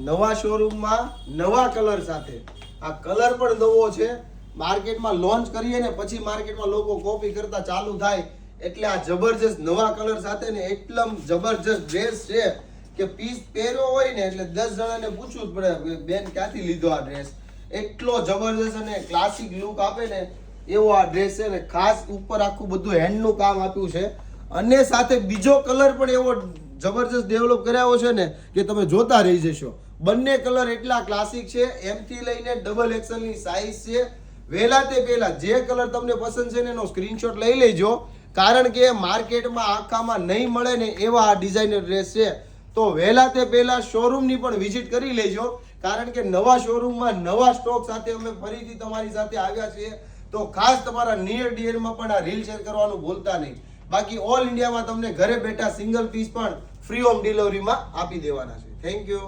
નવા શોરૂમમાં નવા કલર સાથે. આ કલર પણ નવો છે, માર્કેટમાં લોન્ચ કરીએ ને પછી માર્કેટમાં લોકો કોપી કરતા ચાલુ થાય, એટલે આ જબરજસ્ત નવા કલર સાથે ને એટલમ જબરજસ્ત ડ્રેસ છે કે પીસ પહેર્યો હોય ને એટલે 10 જણાને પૂછવું જ પડે બેન ક્યાંથી લીધો આ ડ્રેસ. એટલો જબરજસ્ત અને ક્લાસિક લુક આપે ને એવો આ ડ્રેસ છે ને. ખાસ ઉપર આખું બધું હેન્ડનું કામ આપ્યું છે અને સાથે બીજો કલર પણ એવો જબરજસ્ત ડેવલપ કરાવ્યો છે ને કે તમે જોતા રહી જશો. બંને કલર એટલા ક્લાસિક છે. એમ થી લઈને ડબલ એક્સેલ ની સાઈઝ છે. વહેલા તે પહેલા જે કલર તમને પસંદ છે ને એનો સ્ક્રીનશોટ લઈ લેજો, કારણ કે માર્કેટમાં આખામાં નહીં મળે ને એવા આ ડિઝાઇનર ડ્રેસ છે. તો વહેલા તે પહેલા શોરૂમની પણ વિઝિટ કરી લેજો, કારણ કે નવા શોરૂમમાં નવા સ્ટોક સાથે અમે ફરીથી તમારી સાથે આવ્યા છીએ. તો ખાસ તમારા નિયર ડિયરમાં પણ આ રીલ શેર કરવાનું ભૂલતા નહીં. બાકી ઓલ ઇન્ડિયામાં તમને ઘરે બેઠા સિંગલ પીસ પણ ફ્રી હોમ ડિલિવરીમાં આપી દેવાના છે. Thank you.